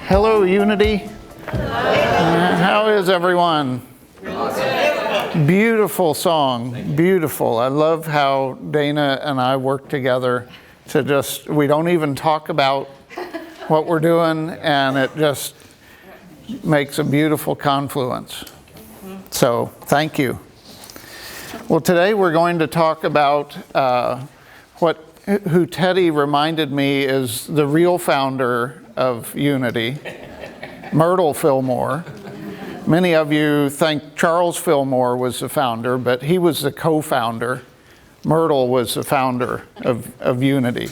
Hello, Unity. How is everyone? Beautiful song, beautiful. I love how Dana and I work together to we don't even talk about what we're doing, and it just makes a beautiful confluence. So, thank you. Well, today we're going to talk about who Teddy reminded me is the real founder of Unity, Myrtle Fillmore. Many of you think Charles Fillmore was the founder, but he was the co-founder. Myrtle was the founder of Unity.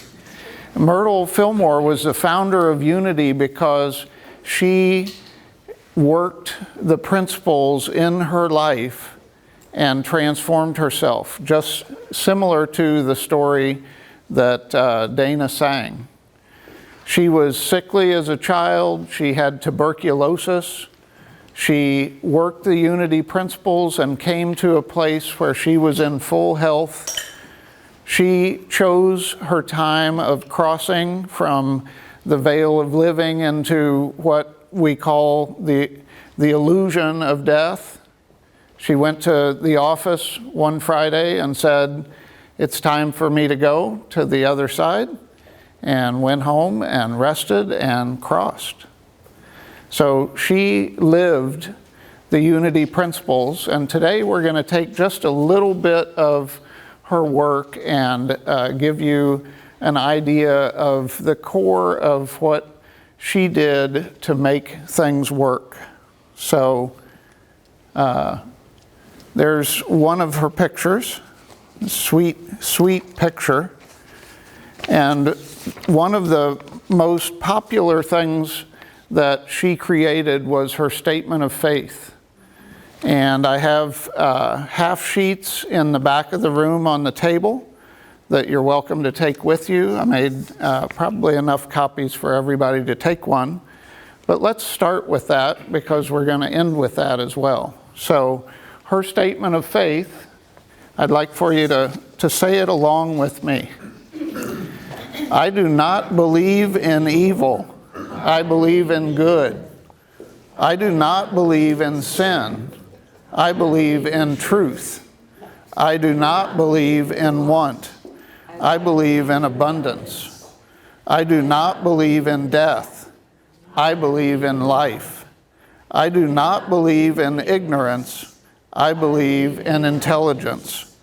Myrtle Fillmore was the founder of Unity because she worked the principles in her life and transformed herself, just similar to the story that Dana sang. She was sickly as a child. She had tuberculosis. She worked the Unity principles and came to a place where she was in full health. She chose her time of crossing from the veil of living into what we call the illusion of death. She went to the office one Friday and said, "It's time for me to go to the other side," and went home and rested and crossed. So she lived the Unity principles, and today we're going to take just a little bit of her work and give you an idea of the core of what she did to make things work. So there's one of her pictures, sweet picture, and one of the most popular things that she created was her statement of faith. And I have half sheets in the back of the room on the table that you're welcome to take with you. I made probably enough copies for everybody to take one. But let's start with that because we're going to end with that as well. So her statement of faith, I'd like for you to say it along with me. I do not believe in evil. I believe in good. I do not believe in sin. I believe in truth. I do not believe in want. I believe in abundance. I do not believe in death. I believe in life. I do not believe in ignorance. I believe in intelligence.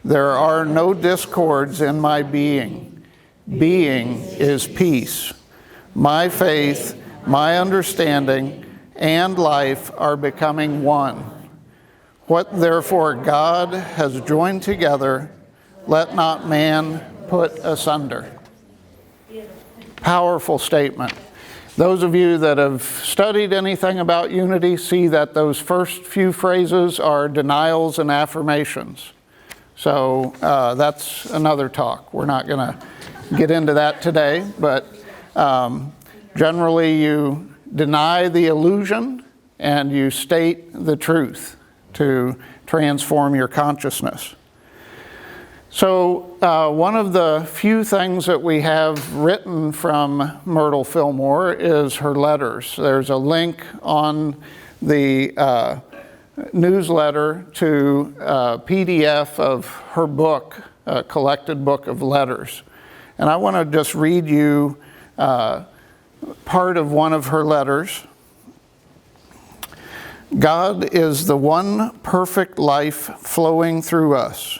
There are no discords in my being. Being is peace. My faith, my understanding, and life are becoming one. What therefore God has joined together, let not man put asunder. Powerful statement. Those of you that have studied anything about Unity see that those first few phrases are denials and affirmations. So that's another talk. We're not going to get into that today, but generally you deny the illusion and you state the truth to transform your consciousness. So one of the few things that we have written from Myrtle Fillmore is her letters. There's a link on the newsletter to a PDF of her book, a collected book of letters. And I want to just read you part of one of her letters. God is the one perfect life flowing through us.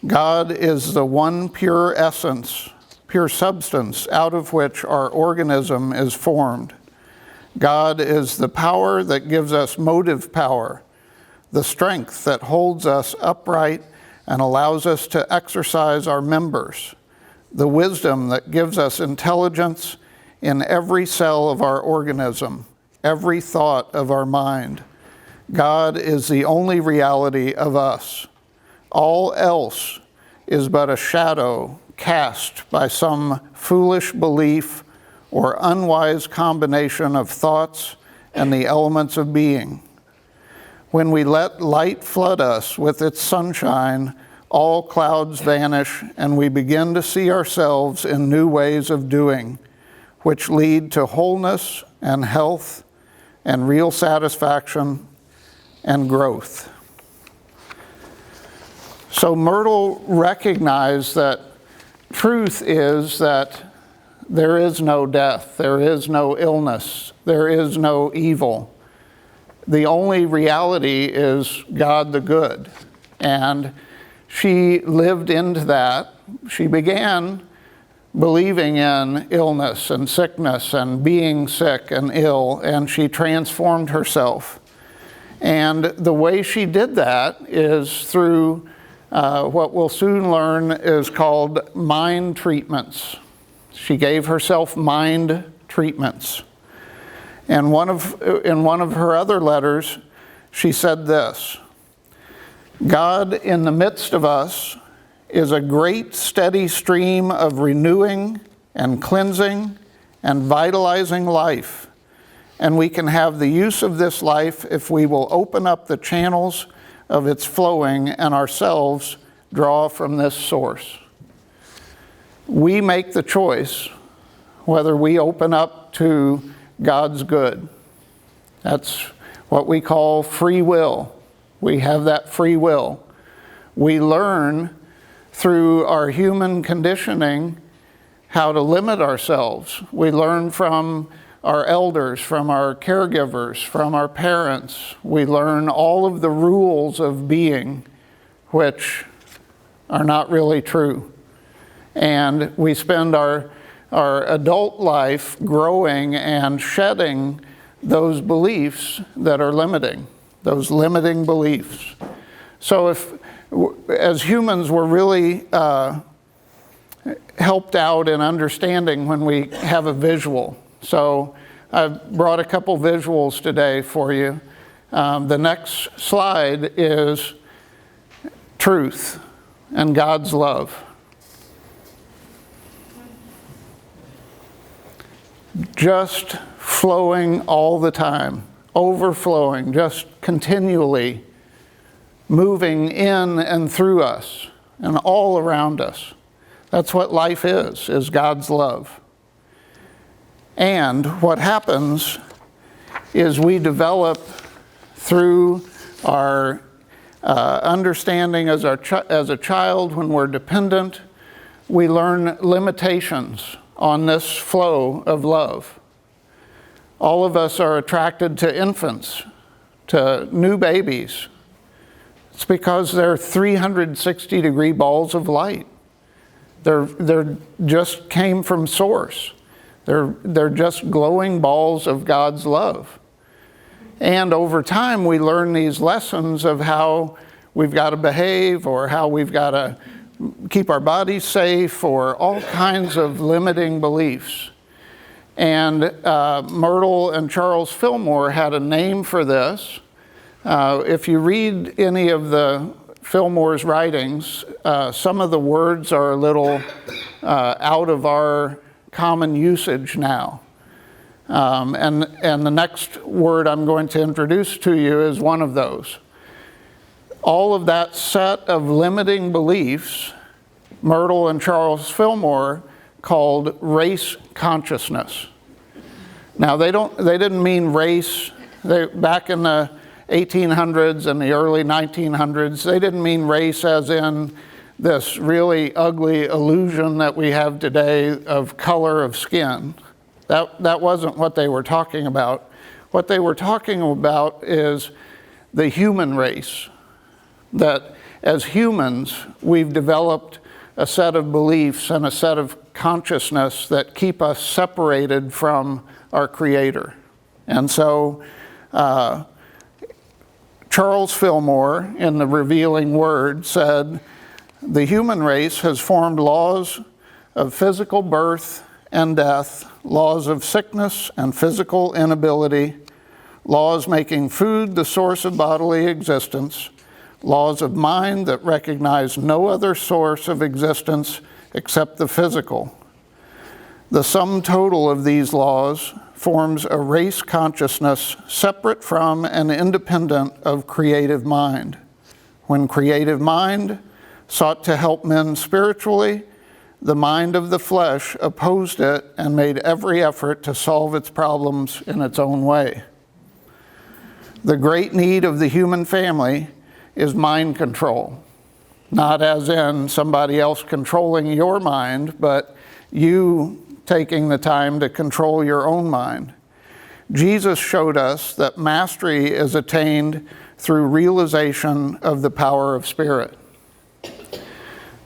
God is the one pure essence, pure substance out of which our organism is formed. God is the power that gives us motive power, the strength that holds us upright and allows us to exercise our members, the wisdom that gives us intelligence in every cell of our organism, every thought of our mind. God is the only reality of us. All else is but a shadow cast by some foolish belief or unwise combination of thoughts and the elements of being. When we let light flood us with its sunshine, all clouds vanish and we begin to see ourselves in new ways of doing, which lead to wholeness, and health and real satisfaction and growth. So Myrtle recognized that truth is that there is no death, there is no illness, there is no evil. The only reality is God the good. And she lived into that. She began believing in illness and sickness and being sick and ill, and she transformed herself. And the way she did that is through what we'll soon learn is called mind treatments. She gave herself mind treatments. And in one of her other letters, she said this: God in the midst of us is a great steady stream of renewing and cleansing and vitalizing life. And we can have the use of this life if we will open up the channels of its flowing and ourselves draw from this source. We make the choice whether we open up to God's good. That's what we call free will. We have that free will. We learn through our human conditioning how to limit ourselves. We learn from our elders, from our caregivers, from our parents. We learn all of the rules of being, which are not really true. And we spend our adult life growing and shedding those beliefs that are limiting, those limiting beliefs. So if, as humans, we're really helped out in understanding when we have a visual. So I've brought a couple visuals today for you. The next slide is truth and God's love. Just flowing all the time, overflowing, just continually moving in and through us and all around us. That's what life is God's love. And what happens is we develop through our understanding as a child when we're dependent, we learn limitations on this flow of love. All of us are attracted to infants, to new babies. It's because they're 360-degree balls of light. They're just came from source. They're just glowing balls of God's love. And over time, we learn these lessons of how we've got to behave or how we've got to keep our bodies safe or all kinds of limiting beliefs. And Myrtle and Charles Fillmore had a name for this. If you read any of the Fillmore's writings, some of the words are a little out of our common usage now. And the next word I'm going to introduce to you is one of those. All of that set of limiting beliefs, Myrtle and Charles Fillmore called race consciousness. Now they didn't mean race. Back in the 1800s and the early 1900s, they didn't mean race as in this really ugly illusion that we have today of color of skin. That wasn't what they were talking about. What they were talking about is the human race. That as humans, we've developed a set of beliefs and a set of consciousness that keep us separated from our Creator. And so Charles Fillmore, in the Revealing Word, said, "The human race has formed laws of physical birth and death, laws of sickness and physical inability, laws making food the source of bodily existence, laws of mind that recognize no other source of existence except the physical. The sum total of these laws forms a race consciousness separate from and independent of creative mind. When creative mind sought to help men spiritually, the mind of the flesh opposed it and made every effort to solve its problems in its own way. The great need of the human family is mind control, not as in somebody else controlling your mind, but you taking the time to control your own mind. Jesus showed us that mastery is attained through realization of the power of spirit.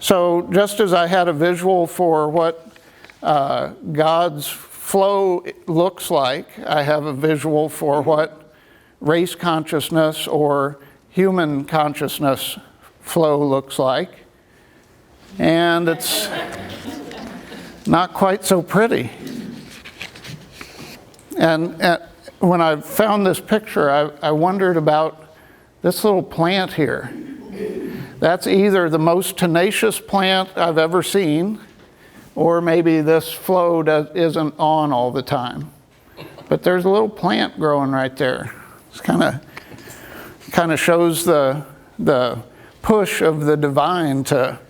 So just as I had a visual for what God's flow looks like, I have a visual for what race consciousness or human consciousness flow looks like. And it's not quite so pretty. And when I found this picture, I wondered about this little plant here. That's either the most tenacious plant I've ever seen, or maybe this flow isn't on all the time. But there's a little plant growing right there. It's kind of shows the push of the divine to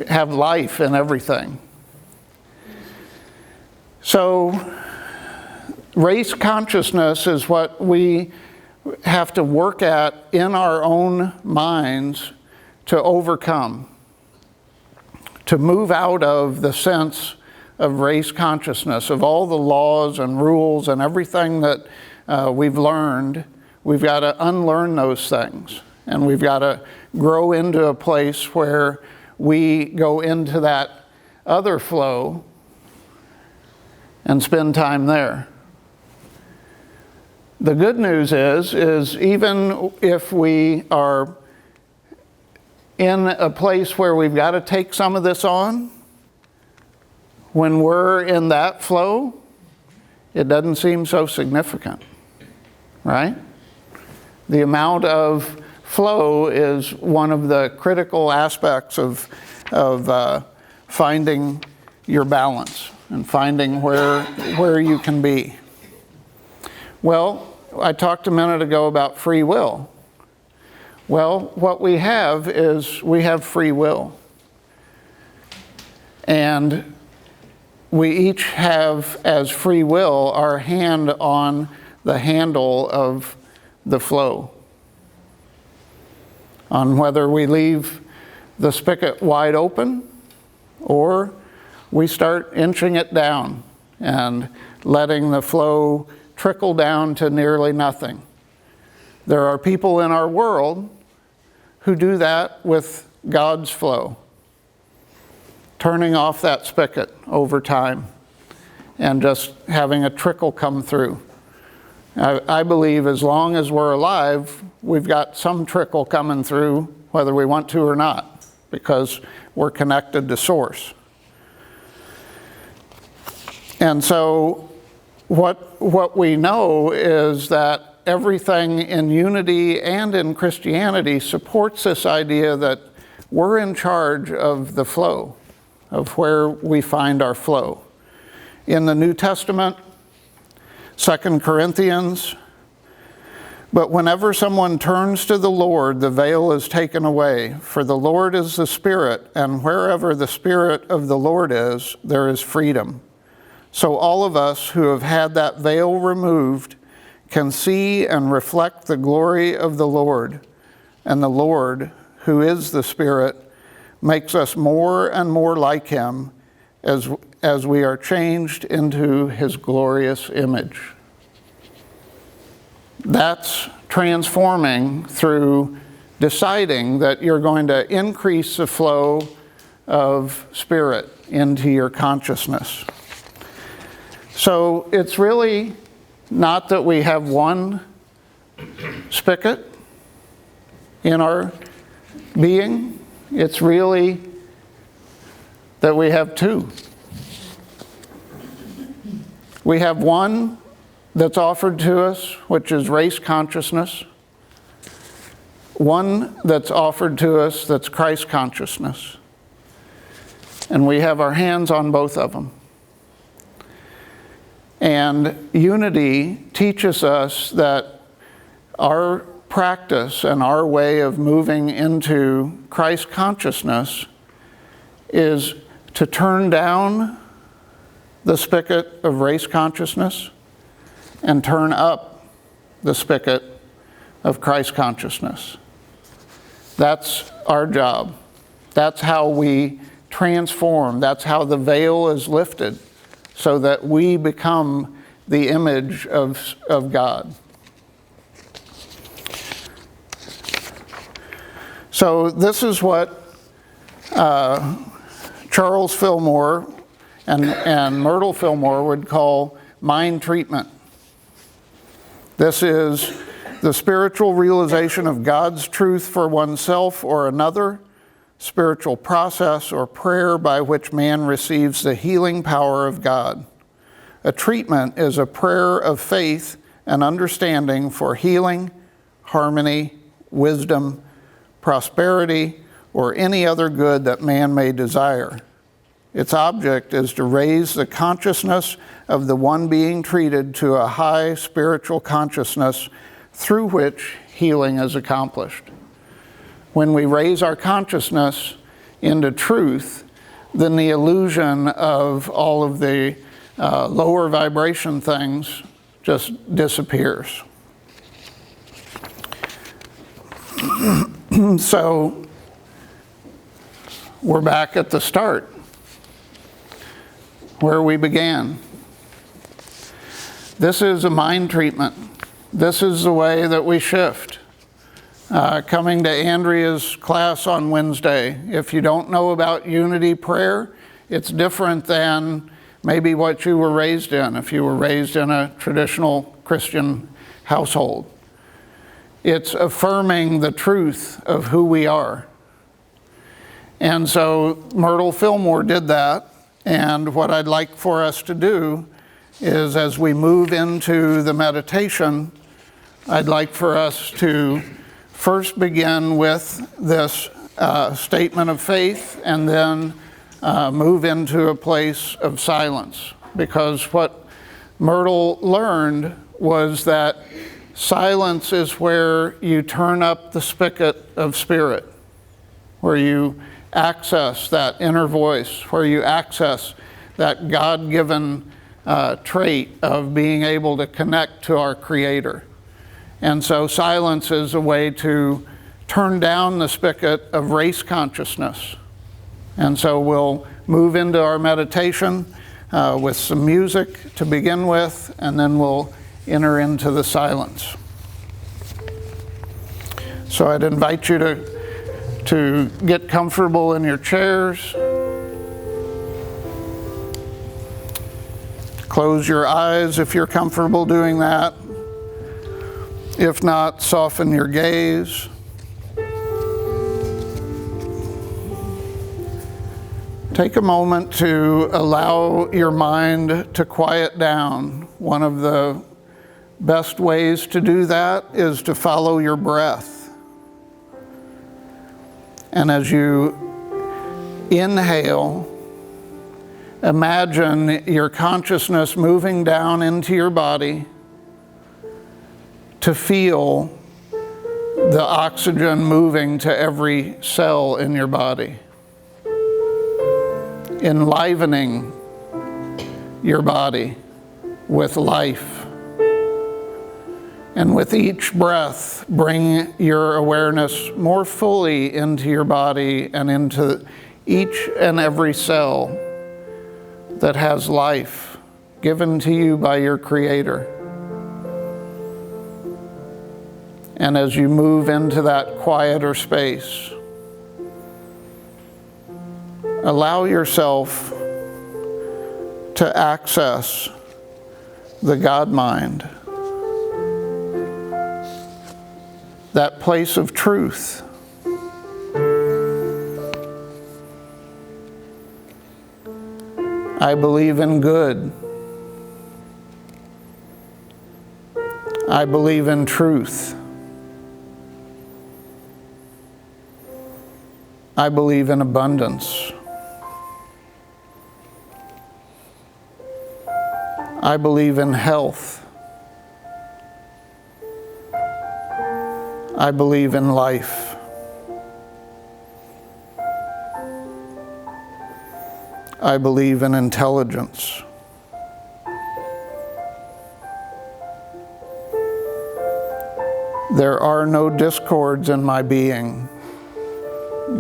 have life in everything. So race consciousness is what we have to work at in our own minds to overcome, to move out of the sense of race consciousness, of all the laws and rules and everything that we've learned. We've got to unlearn those things, and we've got to grow into a place where we go into that other flow and spend time there. The good news is even if we are in a place where we've got to take some of this on, when we're in that flow, it doesn't seem so significant, right? The amount of flow is one of the critical aspects of finding your balance and finding where you can be. Well, I talked a minute ago about free will. Well, what we have is we have free will. And we each have, as free will, our hand on the handle of the flow. On whether we leave the spigot wide open or we start inching it down and letting the flow trickle down to nearly nothing. There are people in our world who do that with God's flow, turning off that spigot over time and just having a trickle come through. I believe as long as we're alive, we've got some trickle coming through, whether we want to or not, because we're connected to Source. And so what we know is that everything in unity and in Christianity supports this idea that we're in charge of the flow, of where we find our flow. In the New Testament, 2 Corinthians, but whenever someone turns to the Lord, the veil is taken away. For the Lord is the Spirit, and wherever the Spirit of the Lord is, there is freedom. So all of us who have had that veil removed can see and reflect the glory of the Lord. And the Lord, who is the Spirit, makes us more and more like Him as we are changed into His glorious image. That's transforming through deciding that you're going to increase the flow of Spirit into your consciousness. So it's really not that we have one spigot in our being. It's really that we have two. We have one that's offered to us, which is race consciousness. One that's offered to us that's Christ consciousness. And we have our hands on both of them. And unity teaches us that our practice and our way of moving into Christ consciousness is to turn down the spigot of race consciousness and turn up the spigot of Christ consciousness. That's our job. That's how we transform. That's how the veil is lifted so that we become the image of God. So this is what Charles Fillmore and Myrtle Fillmore would call mind treatment. This is the spiritual realization of God's truth for oneself or another, spiritual process or prayer by which man receives the healing power of God. A treatment is a prayer of faith and understanding for healing, harmony, wisdom, prosperity, or any other good that man may desire. Its object is to raise the consciousness of the one being treated to a high spiritual consciousness through which healing is accomplished. When we raise our consciousness into truth, then the illusion of all of the lower vibration things just disappears. So we're back at the start, where we began. This is a mind treatment. This is the way that we shift. Coming to Andrea's class on Wednesday, if you don't know about unity prayer, it's different than maybe what you were raised in, if you were raised in a traditional Christian household. It's affirming the truth of who we are. And so Myrtle Fillmore did that, and what I'd like for us to do is, as we move into the meditation, I'd like for us to first begin with this statement of faith and then move into a place of silence. Because what Myrtle learned was that silence is where you turn up the spigot of spirit, where you access that inner voice, where you access that God-given trait of being able to connect to our Creator. And so silence is a way to turn down the spigot of race consciousness. And so we'll move into our meditation with some music to begin with, and then we'll enter into the silence. So I'd invite you to get comfortable in your chairs. Close your eyes if you're comfortable doing that. If not, soften your gaze. Take a moment to allow your mind to quiet down. One of the best ways to do that is to follow your breath. And as you inhale, imagine your consciousness moving down into your body to feel the oxygen moving to every cell in your body, enlivening your body with life. And with each breath, bring your awareness more fully into your body and into each and every cell that has life given to you by your Creator. And as you move into that quieter space, allow yourself to access the God mind, that place of truth. I believe in good. I believe in truth. I believe in abundance. I believe in health. I believe in life. I believe in intelligence. There are no discords in my being.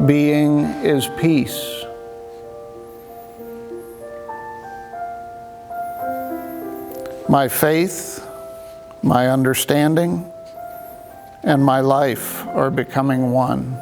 Being is peace. My faith, my understanding, and my life are becoming one.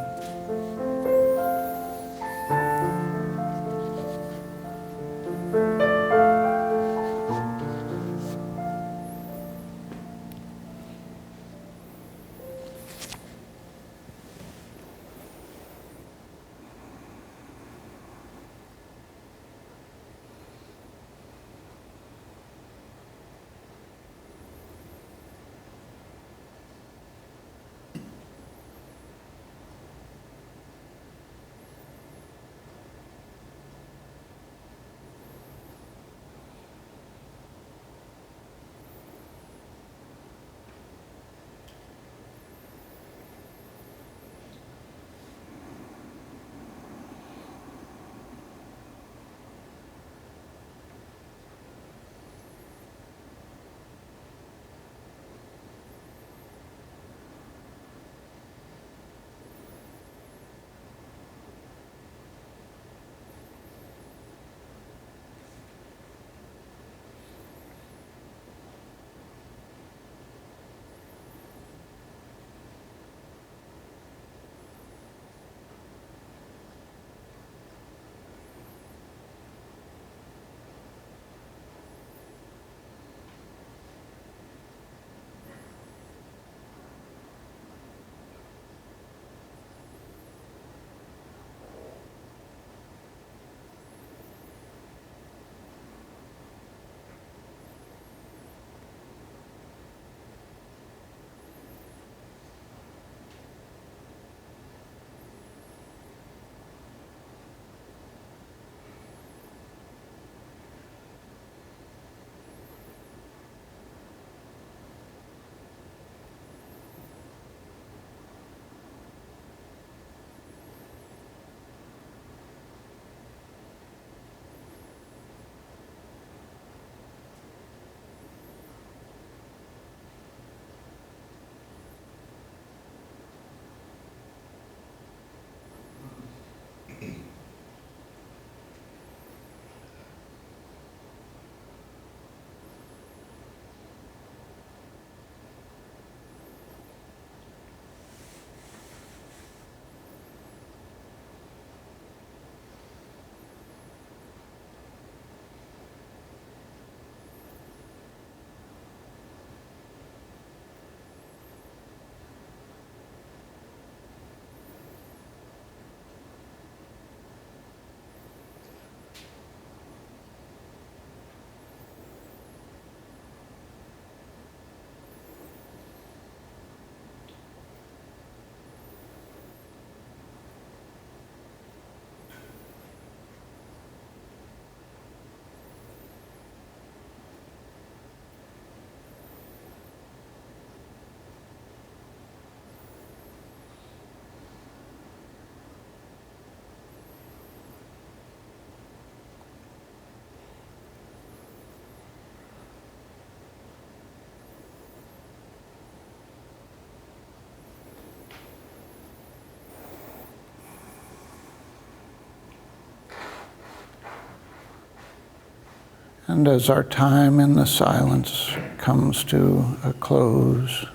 And as our time in the silence comes to a close,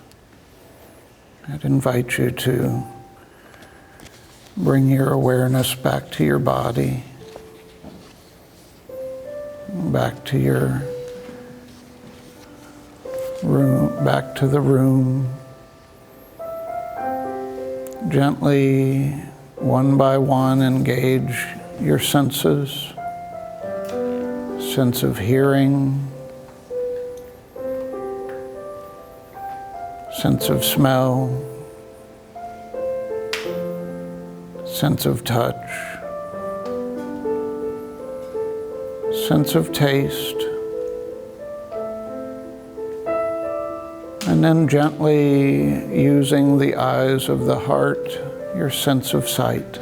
I'd invite you to bring your awareness back to your body, back to your room, back to the room. Gently, one by one, engage your senses. Sense of hearing, sense of smell, sense of touch, sense of taste, and then gently using the eyes of the heart, your sense of sight.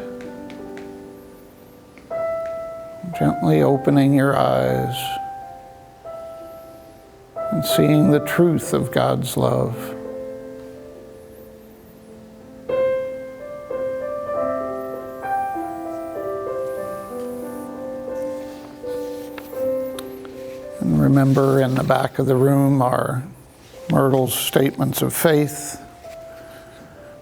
Gently opening your eyes and seeing the truth of God's love. And remember, in the back of the room are Myrtle's statements of faith.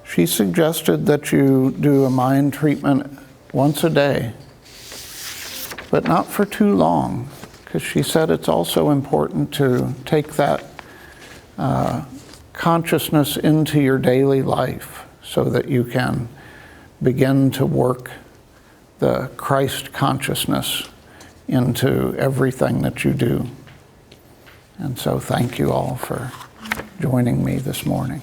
She suggested that you do a mind treatment once a day, but not for too long, because she said it's also important to take that consciousness into your daily life so that you can begin to work the Christ consciousness into everything that you do. And so thank you all for joining me this morning.